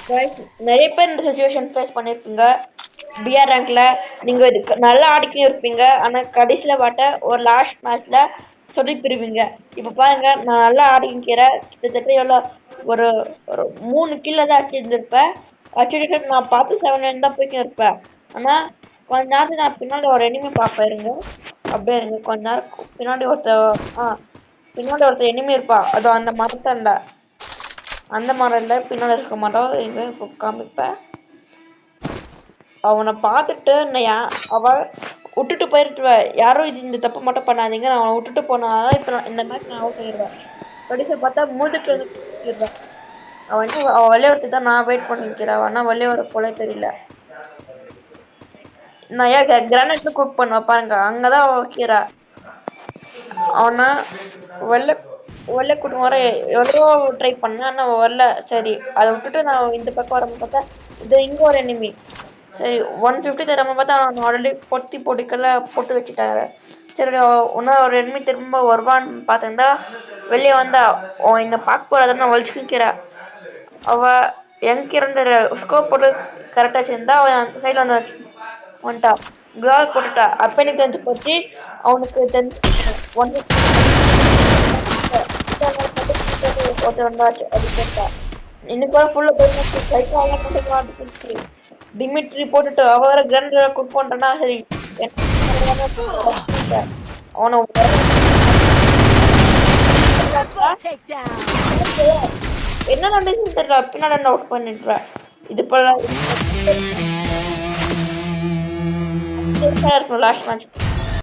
Guys, நிறைய பேர் இந்த சுச்சுவேஷன் ஃபேஸ் பண்ணிருப்பீங்க. பிஆர் ரேங்க்ல நீங்க நல்லா ஆடிக்கிட்டு இருப்பீங்க. ஆனா கடைசியில பார்த்தா ஒரு லாஸ்ட் மேட்ச்ல சொதப்பிடுவீங்க. இப்ப பாருங்க நான் நல்லா ஆடிக்கிறேன். கிட்டத்தட்ட ஒரு ஒரு 3 கில்ல தான் அடிச்சிருந்திருப்பேன். அடிச்சுட்டு நான் பார்த்து 7 தான் போயிட்டு இருப்பேன். ஆனா கொஞ்ச நேரத்துக்கு நான் பின்னாடி ஒரு எனிமி பார்ப்பேன் இருங்க. அப்படியே இருங்க கொஞ்ச நேரம் பின்னாடி ஒருத்தர் எனிமி இருப்பா. அதோ அந்த மரத்தாண்ட அந்த மரம் இல்லை பின்னாடி இருக்க மாட்டோம் எங்க இப்போ காமிப்பேன். அவனை பார்த்துட்டு அவ விட்டுட்டு போயிருட்டுவேன். யாரும் இந்த தப்பு மட்டும் பண்ணாதீங்க. நான் அவனை விட்டுட்டு போனால இப்போ இந்த மேட்ச் நான் அவுட் ஆயிடுவேன். கடைசியை பார்த்தா மூதுக்கு வந்துடுவேன். அவன் வெளியே வரத்து தான் நான் வெயிட் பண்ணிக்கிறேன். ஆனால் வெளியே வர போல தெரியல. நான் ஏன் கிரானைட்ல குக் பண்ணுவேன் பாருங்க. அங்கதான் வைக்கிறா. அவனை வெளில கூட்டம் வர எவ்வளோ ட்ரை பண்ணேன். ஆனால் வரல. சரி அதை விட்டுட்டு நான் இந்த பக்கம் வர பார்த்தா இது இங்கே ஒரு எனிமி. சரி 150 தராம பார்த்தா அவன் ஆல்ரெடி பொட்டிக்கெல்ல போட்டு வச்சுட்டாரு. சரி இன்னும் ஒரு எனிமி திரும்ப வருவான்னு பார்த்துருந்தா வெளியே வந்தா என்னை பார்க்க போறாத நான் வலிச்சு நிற்கிறா. அவ எங்க இருந்த ஸ்கோப் போட்டு கரெக்டாக வச்சிருந்தா அவன் அந்த சைடில் வந்து வந்துட்டா. கேர்ள் போட்டுட்டா. அப்போ எனக்கு தெரிஞ்சு போச்சு அவனுக்கு தெரிஞ்சு டிமிட்ரி போட்டுட்டு அவரை கன் குக் பண்றனா சரி அவனை என்ன நடந்துச்சு தெரியல. பின்னாடி அவுட் பண்ணிட்டுற இது போல லாஸ்ட் மேட்ச்